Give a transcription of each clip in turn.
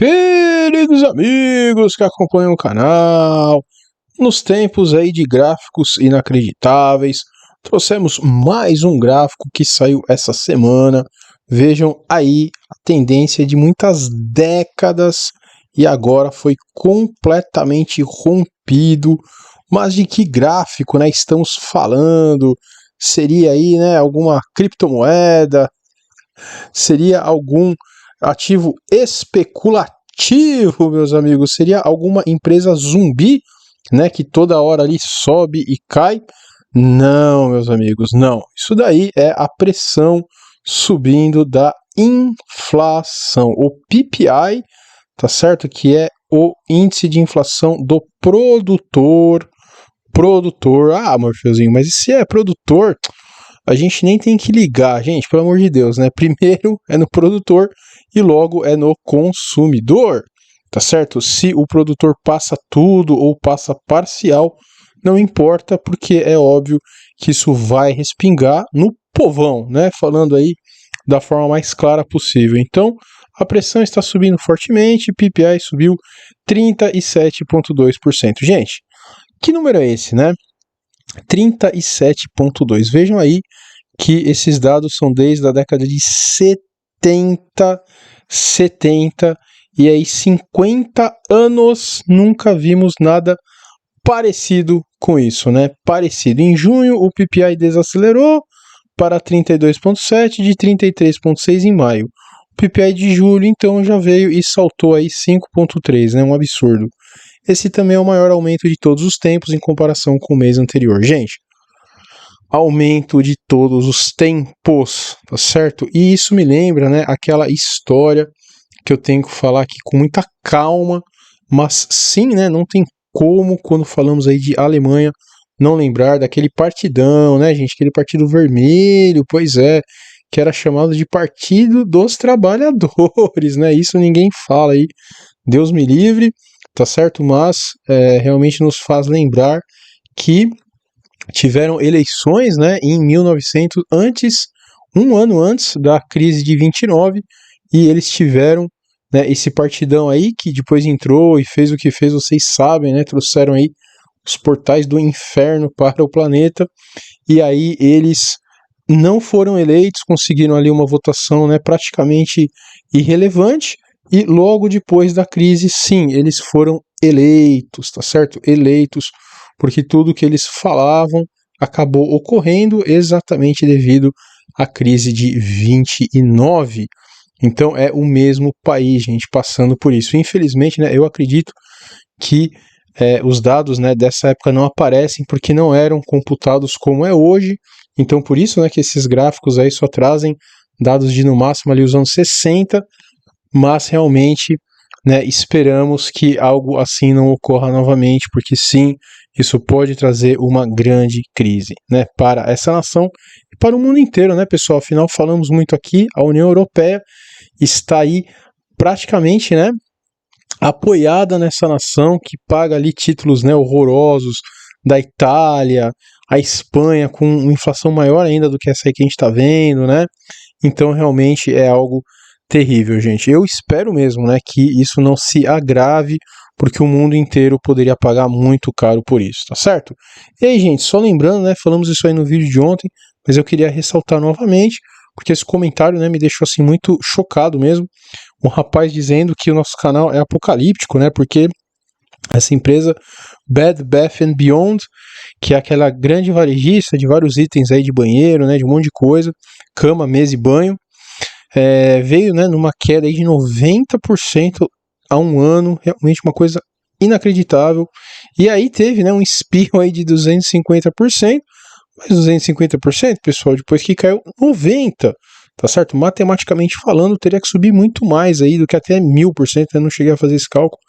Queridos amigos que acompanham o canal, nos tempos aí de gráficos inacreditáveis, trouxemos mais um gráfico que saiu essa semana. Vejam aí a tendência de muitas décadas e agora foi completamente rompido. Mas de que gráfico, né, estamos falando? Seria aí, né, alguma criptomoeda? Seria algum ativo especulativo, meus amigos? Seria alguma empresa zumbi, né, que toda hora ali sobe e cai? Não, meus amigos, não. Isso daí é a pressão subindo da inflação. O PPI, tá certo? Que é o índice de inflação do produtor. Ah, Morfeuzinho, mas se é produtor, a gente nem tem que ligar, gente, pelo amor de Deus, né? Primeiro é no produtor e logo é no consumidor, tá certo? Se o produtor passa tudo ou passa parcial, não importa, porque é óbvio que isso vai respingar no povão, né? Falando aí da forma mais clara possível. Então, a pressão está subindo fortemente, PPI subiu 37,2%. Gente, que número é esse, né? 37,2%. Vejam aí que esses dados são desde a década de 70, e aí 50 anos nunca vimos nada parecido com isso, né? Parecido. Em junho o PPI desacelerou para 32,7 de 33,6 em maio. O PPI de julho então já veio e saltou aí 5,3, né? Um absurdo. Esse também é o maior aumento de todos os tempos em comparação com o mês anterior. Gente, aumento de todos os tempos, tá certo? E isso me lembra, né, aquela história que eu tenho que falar aqui com muita calma, mas sim, né, não tem como, quando falamos aí de Alemanha, não lembrar daquele partidão, né, gente, aquele partido vermelho, pois é, que era chamado de Partido dos Trabalhadores, né, isso ninguém fala aí, Deus me livre, tá certo? Mas realmente nos faz lembrar que tiveram eleições, né, em 1900, um ano antes da crise de 29, e eles tiveram, né, esse partidão aí que depois entrou e fez o que fez, vocês sabem, né, trouxeram aí os portais do inferno para o planeta, e aí eles não foram eleitos, conseguiram ali uma votação, né, praticamente irrelevante, e logo depois da crise, sim, eles foram eleitos, tá certo? Eleitos, porque tudo que eles falavam acabou ocorrendo exatamente devido à crise de 29. Então é o mesmo país, gente, passando por isso. Infelizmente, né, eu acredito que os dados, né, dessa época não aparecem porque não eram computados como é hoje. Então por isso, né, que esses gráficos aí só trazem dados de no máximo ali os anos 60, mas realmente, né, esperamos que algo assim não ocorra novamente, porque sim, isso pode trazer uma grande crise, né, para essa nação e para o mundo inteiro, né, pessoal? Afinal, falamos muito aqui, a União Europeia está aí praticamente, né, apoiada nessa nação que paga ali títulos, né, horrorosos da Itália, a Espanha com uma inflação maior ainda do que essa aí que a gente está vendo, né? Então realmente é algo terrível, gente. Eu espero mesmo, né, que isso não se agrave, porque o mundo inteiro poderia pagar muito caro por isso, tá certo? E aí, gente, só lembrando, né, falamos isso aí no vídeo de ontem, mas eu queria ressaltar novamente, porque esse comentário, né, me deixou assim muito chocado mesmo. Um rapaz dizendo que o nosso canal é apocalíptico, né, porque essa empresa Bed Bath & Beyond, que é aquela grande varejista de vários itens aí de banheiro, né, de um monte de coisa, cama, mesa e banho, veio, né, numa queda aí de 90% a um ano, realmente uma coisa inacreditável. E aí teve, né, um espirro aí de 250%, mas 250%, pessoal, depois que caiu 90%, tá certo? Matematicamente falando, teria que subir muito mais aí do que até 1000%, eu não cheguei a fazer esse cálculo,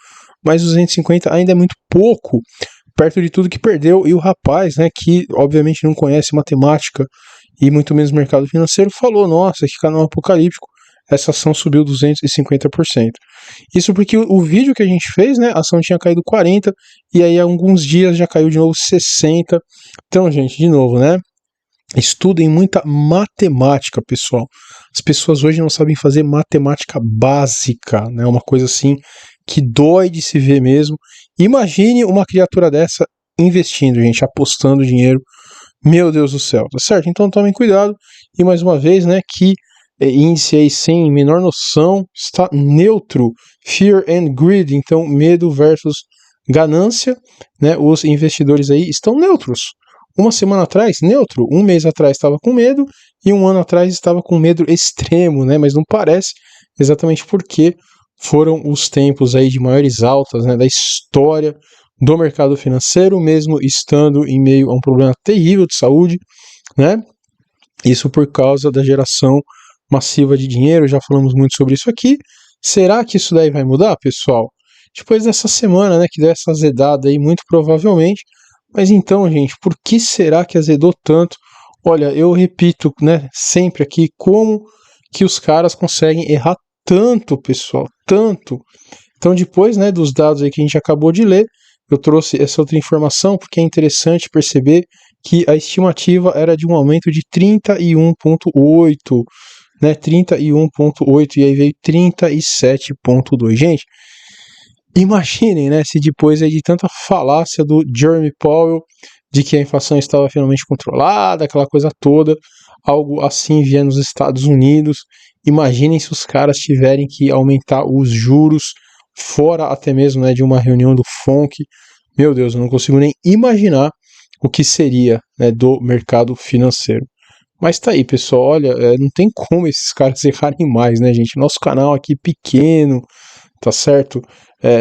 mas 250 ainda é muito pouco, perto de tudo que perdeu. E o rapaz, né, que obviamente não conhece matemática e muito menos mercado financeiro, falou, nossa, que canal apocalíptico, essa ação subiu 250%. Isso porque o vídeo que a gente fez, né, a ação tinha caído 40%, e aí há alguns dias já caiu de novo 60%. Então, gente, de novo, né, estudem muita matemática, pessoal. As pessoas hoje não sabem fazer matemática básica, né? Uma coisa assim que dói de se ver mesmo. Imagine uma criatura dessa investindo, gente, apostando dinheiro. Meu Deus do céu, tá certo? Então tomem cuidado. E mais uma vez, né, que índice aí sem menor noção está neutro. Fear and greed, então medo versus ganância, né? Os investidores aí estão neutros. Uma semana atrás, neutro. Um mês atrás estava com medo e um ano atrás estava com medo extremo, né? Mas não parece, exatamente porque foram os tempos aí de maiores altas, né, da história do mercado financeiro, mesmo estando em meio a um problema terrível de saúde, né? Isso por causa da geração massiva de dinheiro, já falamos muito sobre isso aqui. Será que isso daí vai mudar, pessoal? Depois dessa semana, né, que deu essa azedada aí, muito provavelmente. Mas então, gente, por que será que azedou tanto? Olha, eu repito, né, sempre aqui, como que os caras conseguem errar tanto, pessoal, tanto. Então, depois, né, dos dados aí que a gente acabou de ler, eu trouxe essa outra informação porque é interessante perceber que a estimativa era de um aumento de 31,8, né, 31,8 e aí veio 37,2. Gente, imaginem, né, se depois aí de tanta falácia do Jeremy Powell de que a inflação estava finalmente controlada, aquela coisa toda, algo assim vier nos Estados Unidos. Imaginem se os caras tiverem que aumentar os juros, fora até mesmo, né, de uma reunião do FONC. Meu Deus, eu não consigo nem imaginar o que seria, né, do mercado financeiro. Mas tá aí, pessoal, olha, não tem como esses caras errarem mais, né, gente? Nosso canal aqui pequeno, tá certo?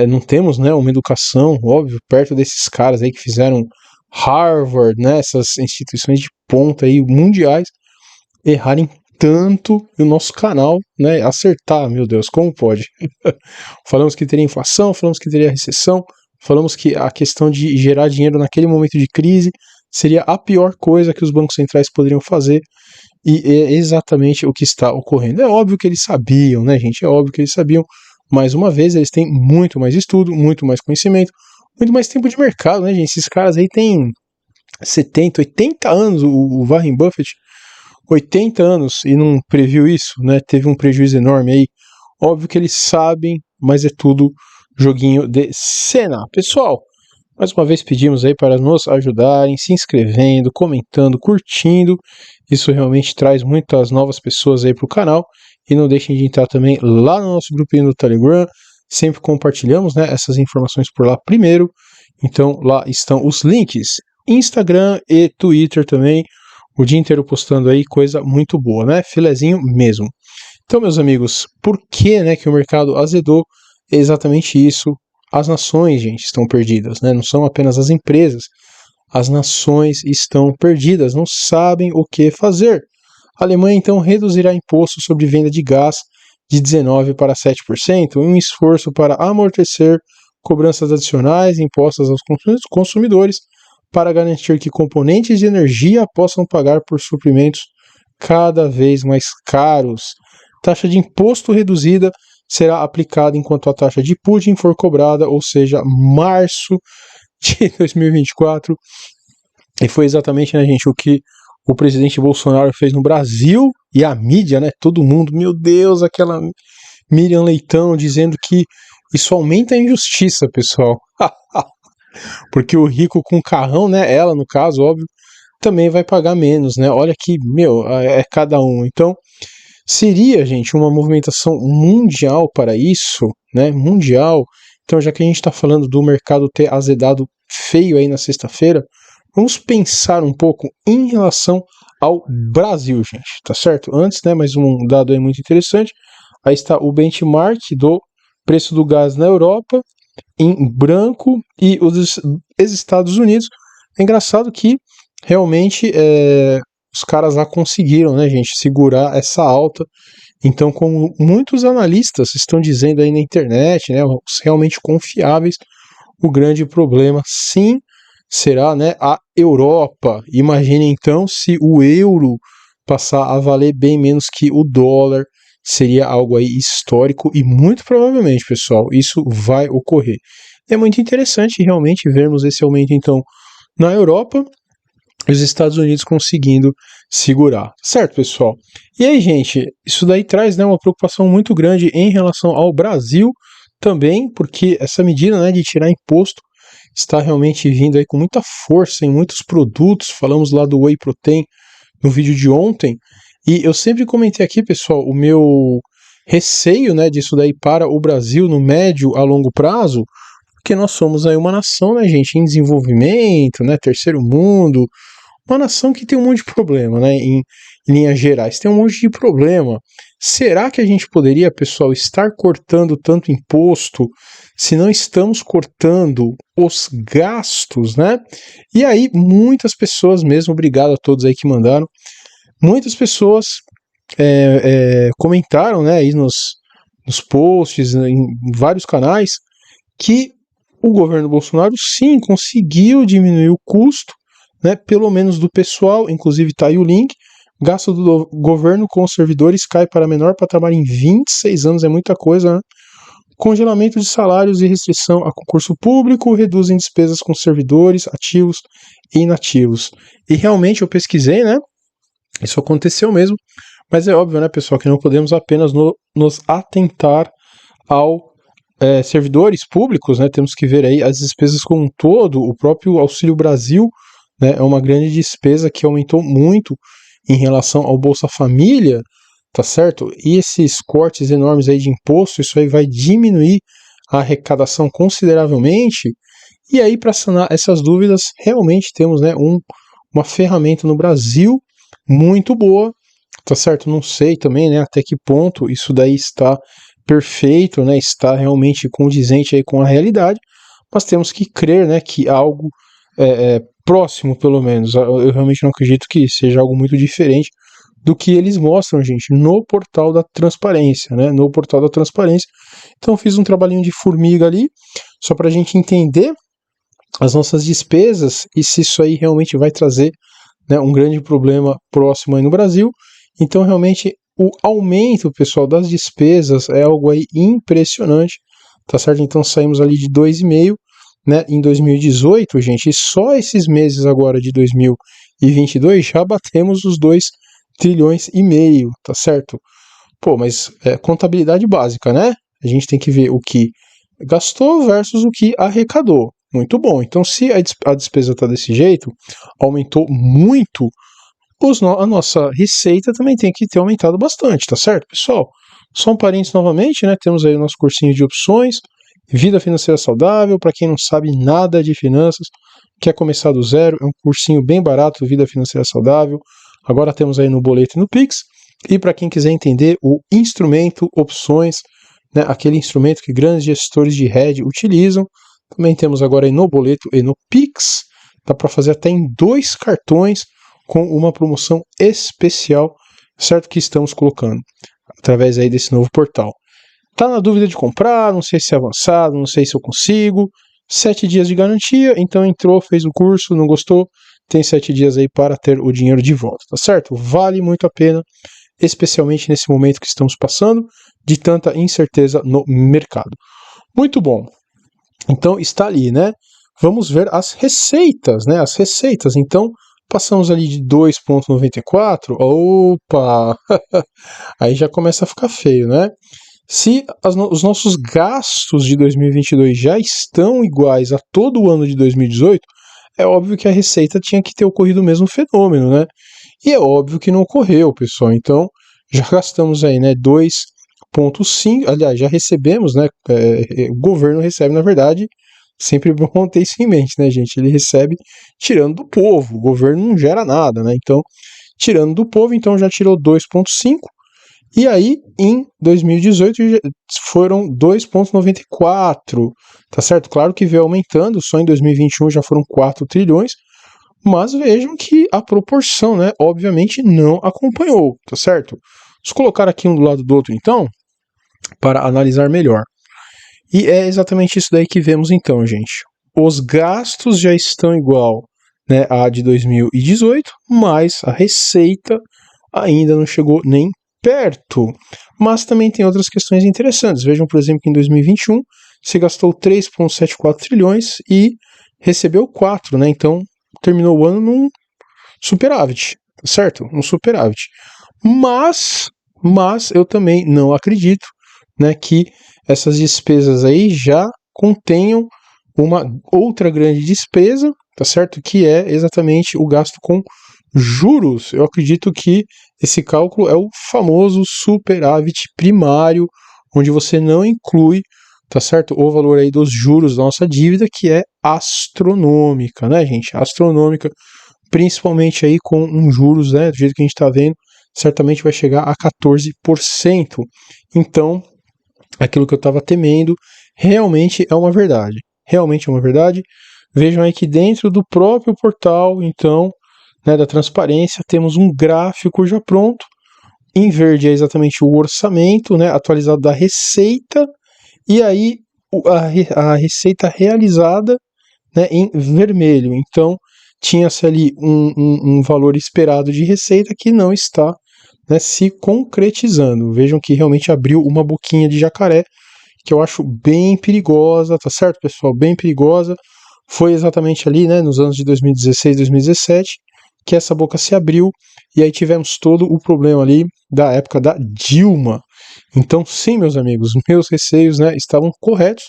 Não temos, né, uma educação, óbvio, perto desses caras aí que fizeram Harvard, né, essas instituições de ponta aí mundiais, errarem tanto e o nosso canal, né, acertar, meu Deus, como pode? Falamos que teria inflação, falamos que teria recessão, falamos que a questão de gerar dinheiro naquele momento de crise seria a pior coisa que os bancos centrais poderiam fazer, e é exatamente o que está ocorrendo. É óbvio que eles sabiam, né, gente? É óbvio que eles sabiam. Mais uma vez, eles têm muito mais estudo, muito mais conhecimento, muito mais tempo de mercado, né, gente? Esses caras aí têm 70, 80 anos, o Warren Buffett, 80 anos, e não previu isso, né? Teve um prejuízo enorme aí. Óbvio que eles sabem, mas é tudo joguinho de cena. Pessoal, mais uma vez pedimos aí para nos ajudarem, se inscrevendo, comentando, curtindo. Isso realmente traz muitas novas pessoas aí para o canal. E não deixem de entrar também lá no nosso grupinho do Telegram. Sempre compartilhamos, né, essas informações por lá primeiro. Então lá estão os links. Instagram e Twitter também. O dia inteiro postando aí coisa muito boa, né? Filezinho mesmo. Então, meus amigos, por que, né, que o mercado azedou? É exatamente isso. As nações, gente, estão perdidas, né? Não são apenas as empresas. As nações estão perdidas, não sabem o que fazer. A Alemanha, então, reduzirá imposto sobre venda de gás de 19% para 7%, em um esforço para amortecer cobranças adicionais impostas aos consumidores para garantir que componentes de energia possam pagar por suprimentos cada vez mais caros. Taxa de imposto reduzida será aplicada enquanto a taxa de Putin for cobrada, ou seja, março de 2024. E foi exatamente, né, gente, o que o presidente Bolsonaro fez no Brasil, e a mídia, né, todo mundo, meu Deus, aquela Miriam Leitão dizendo que isso aumenta a injustiça, pessoal. Porque o rico com carrão, né, ela no caso, óbvio, também vai pagar menos, né? Olha que, meu, é cada um. Então, seria, gente, uma movimentação mundial para isso, né? Mundial. Então, já que a gente está falando do mercado ter azedado feio aí na sexta-feira, vamos pensar um pouco em relação ao Brasil, gente, tá certo? Antes, né, mais um dado aí muito interessante. Aí está o benchmark do preço do gás na Europa, em branco, e os Estados Unidos. É engraçado que realmente os caras lá conseguiram, né, gente, segurar essa alta. Então, como muitos analistas estão dizendo aí na internet, né, os realmente confiáveis, o grande problema sim será, né, a Europa. Imagine então se o euro passar a valer bem menos que o dólar. Seria algo aí histórico e muito provavelmente, pessoal, isso vai ocorrer. É muito interessante realmente vermos esse aumento então na Europa. os Estados Unidos conseguindo segurar. Certo, pessoal? E aí, gente, isso daí traz, né, uma preocupação muito grande em relação ao Brasil também, porque essa medida, né, de tirar imposto está realmente vindo aí com muita força em muitos produtos. Falamos lá do Whey Protein no vídeo de ontem, e eu sempre comentei aqui, pessoal, o meu receio, né, disso daí para o Brasil no médio a longo prazo, porque nós somos aí uma nação, né, gente, em desenvolvimento, né, terceiro mundo, uma nação que tem um monte de problema, né, em linhas gerais, tem um monte de problema. Será que a gente poderia, pessoal, estar cortando tanto imposto se não estamos cortando os gastos, né? E aí, muitas pessoas mesmo, obrigado a todos aí que mandaram, muitas pessoas comentaram, né, aí nos posts, em vários canais, que o governo Bolsonaro sim conseguiu diminuir o custo, né, pelo menos do pessoal, inclusive está aí o link. Gasto do governo com servidores cai para menor patamar em 26 anos, é muita coisa, né? Congelamento de salários e restrição a concurso público reduzem despesas com servidores ativos e inativos. E realmente eu pesquisei, né? Isso aconteceu mesmo, mas é óbvio, né, pessoal, que não podemos apenas nos atentar ao servidores públicos, né? Temos que ver aí as despesas como um todo. O próprio Auxílio Brasil, né, é uma grande despesa que aumentou muito em relação ao Bolsa Família, tá certo? E esses cortes enormes aí de imposto, isso aí vai diminuir a arrecadação consideravelmente. E aí, para sanar essas dúvidas, realmente temos, né, uma ferramenta no Brasil muito boa, tá certo? Não sei também, né, até que ponto isso daí está perfeito, né, está realmente condizente aí com a realidade, mas temos que crer, né, que algo próximo, pelo menos. Eu realmente não acredito que seja algo muito diferente do que eles mostram, gente, no portal da transparência, né? No portal da transparência. Então, fiz um trabalhinho de formiga ali, só para a gente entender as nossas despesas e se isso aí realmente vai trazer, né, um grande problema próximo aí no Brasil. Então, realmente, o aumento, pessoal, das despesas é algo aí impressionante, tá certo? Então, saímos ali de 2,5, né, em 2018, gente, e só esses meses agora de 2022 já batemos os 2,5 trilhões, tá certo? Pô, mas contabilidade básica, né? A gente tem que ver o que gastou versus o que arrecadou. Muito bom. Então, se a despesa está desse jeito, aumentou muito, a nossa receita também tem que ter aumentado bastante, tá certo, pessoal? Só um parênteses novamente, né? Temos aí o nosso cursinho de opções, Vida Financeira Saudável, para quem não sabe nada de finanças, quer começar do zero, é um cursinho bem barato, Vida Financeira Saudável. Agora temos aí no boleto e no Pix. E para quem quiser entender o instrumento opções, né, aquele instrumento que grandes gestores de hedge utilizam, também temos agora aí no boleto e no Pix. Dá para fazer até em 2 cartões com uma promoção especial, certo, que estamos colocando através aí desse novo portal. Tá na dúvida de comprar, não sei se é avançado, não sei se eu consigo. 7 dias de garantia, então entrou, fez o curso, não gostou, tem 7 dias aí para ter o dinheiro de volta, tá certo? Vale muito a pena, especialmente nesse momento que estamos passando, de tanta incerteza no mercado. Muito bom. Então está ali, né? Vamos ver as receitas, né? As receitas, então, passamos ali de 2,94, opa! Aí já começa a ficar feio, né? Se os nossos gastos de 2022 já estão iguais a todo o ano de 2018, é óbvio que a receita tinha que ter ocorrido o mesmo fenômeno, né? E é óbvio que não ocorreu, pessoal. Então, já gastamos aí, né, 2,5, aliás, já recebemos, né, o governo recebe, na verdade, sempre bom ter isso em mente, né, gente? Ele recebe tirando do povo, o governo não gera nada, né? Então, tirando do povo, então já tirou 2,5, e aí, em 2018, foram 2,94, tá certo? Claro que veio aumentando, só em 2021 já foram 4 trilhões, mas vejam que a proporção, né, obviamente não acompanhou, tá certo? Vamos colocar aqui um do lado do outro, então, para analisar melhor. E é exatamente isso daí que vemos, então, gente. Os gastos já estão igual, né, a de 2018, mas a receita ainda não chegou nem perto. Mas também tem outras questões interessantes. Vejam, por exemplo, que em 2021 se gastou 3,74 trilhões e recebeu 4, né? Então terminou o ano superávit, certo? Um superávit. Mas eu também não acredito, né, que essas despesas aí já contenham uma outra grande despesa, tá certo? Que é exatamente o gasto com juros. Eu acredito que esse cálculo é o famoso superávit primário, onde você não inclui, tá certo, o valor aí dos juros da nossa dívida, que é astronômica, né, gente? Astronômica, principalmente aí com juros, né, do jeito que a gente está vendo, certamente vai chegar a 14%. Então, aquilo que eu estava temendo realmente é uma verdade. Realmente é uma verdade. Vejam aí que dentro do próprio portal, então, né, da transparência, temos um gráfico já pronto. Em verde é exatamente o orçamento, né, atualizado da receita, e aí a receita realizada, né, em vermelho. Então, tinha-se ali um valor esperado de receita que não está, né, se concretizando. Vejam que realmente abriu uma boquinha de jacaré, que eu acho bem perigosa, tá certo, pessoal? Bem perigosa. Foi exatamente ali, né, nos anos de 2016, 2017, que essa boca se abriu, e aí tivemos todo o problema ali da época da Dilma. Então, sim, meus amigos, meus receios, né, estavam corretos.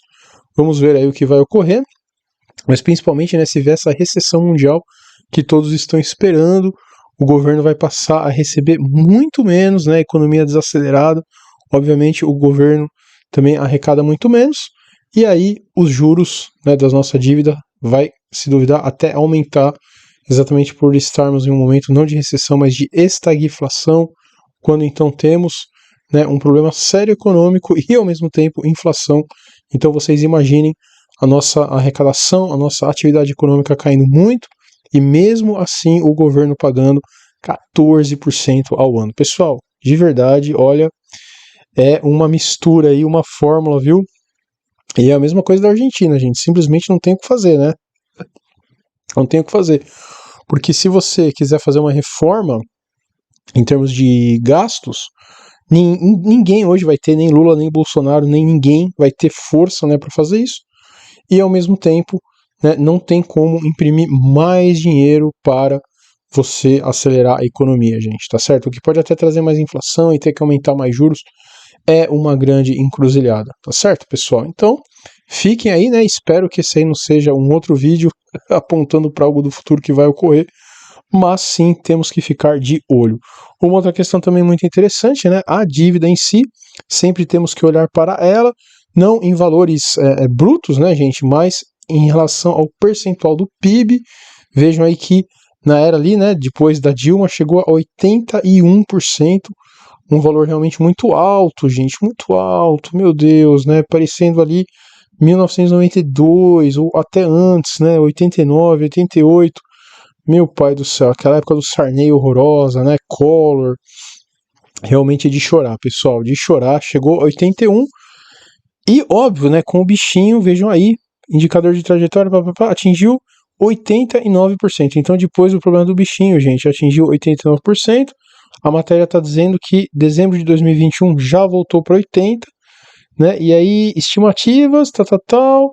Vamos ver aí o que vai ocorrer, mas principalmente, né, se vier essa recessão mundial que todos estão esperando, o governo vai passar a receber muito menos, né, economia desacelerada, obviamente o governo também arrecada muito menos, e aí os juros, né, da nossa dívida vai, se duvidar, até aumentar, exatamente por estarmos em um momento não de recessão, mas de estagflação, quando então temos, né, um problema sério econômico e ao mesmo tempo inflação. Então vocês imaginem a nossa arrecadação, a nossa atividade econômica caindo muito, e mesmo assim o governo pagando 14% ao ano. Pessoal, de verdade, olha, é uma mistura aí, uma fórmula, viu? E é a mesma coisa da Argentina, gente, simplesmente não tem o que fazer, né? Não tem o que fazer. Porque se você quiser fazer uma reforma em termos de gastos, ninguém hoje vai ter, nem Lula, nem Bolsonaro, nem ninguém vai ter força, né, para fazer isso. E ao mesmo tempo, né, não tem como imprimir mais dinheiro para você acelerar a economia, gente, tá certo? O que pode até trazer mais inflação e ter que aumentar mais juros é uma grande encruzilhada, tá certo, pessoal? Então, fiquem aí, né? Espero que esse aí não seja um outro vídeo apontando para algo do futuro que vai ocorrer, mas sim temos que ficar de olho. Uma outra questão também muito interessante, né? A dívida em si, sempre temos que olhar para ela, não em valores brutos, né, gente, mas em relação ao percentual do PIB. Vejam aí que na era ali, né, depois da Dilma, chegou a 81%, um valor realmente muito alto, gente, muito alto, meu Deus, né, parecendo ali 1992, ou até antes, né, 89, 88, meu pai do céu, aquela época do Sarney horrorosa, né, Collor, realmente é de chorar, pessoal, de chorar. Chegou a 81, e óbvio, né, com o bichinho, vejam aí, indicador de trajetória, atingiu 89%. Então depois o problema do bichinho, gente, atingiu 89%. A matéria está dizendo que dezembro de 2021 já voltou para 80%, né, e aí estimativas, tal,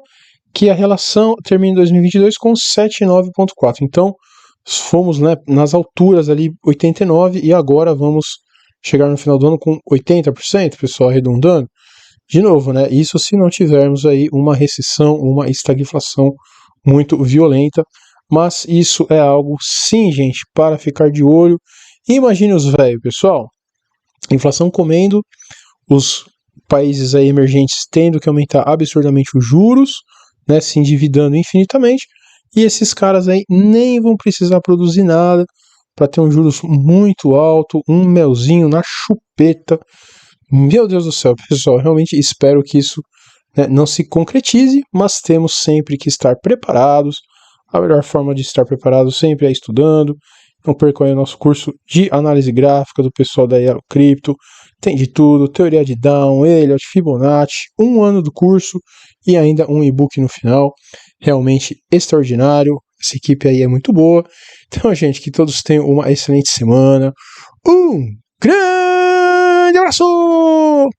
que a relação termina em 2022 com 79,4%. Então fomos, né, nas alturas ali 89%, e agora vamos chegar no final do ano com 80%, pessoal, arredondando. De novo, né, isso se não tivermos aí uma recessão, uma estagflação muito violenta, mas isso é algo, sim, gente, para ficar de olho. Imagine os velhos, pessoal, inflação comendo, os países aí emergentes tendo que aumentar absurdamente os juros, né, se endividando infinitamente, e esses caras aí nem vão precisar produzir nada para ter um juros muito alto, um melzinho na chupeta. Meu Deus do céu, pessoal, realmente espero que isso, né, não se concretize, mas temos sempre que estar preparados. A melhor forma de estar preparado sempre é estudando. Não percam aí o nosso curso de análise gráfica do pessoal da Yellow Crypto. Tem de tudo, teoria de Down, Elliott, Fibonacci, um ano do curso e ainda um e-book no final. Realmente extraordinário. Essa equipe aí é muito boa. Então, gente, que todos tenham uma excelente semana. Um grande abraço!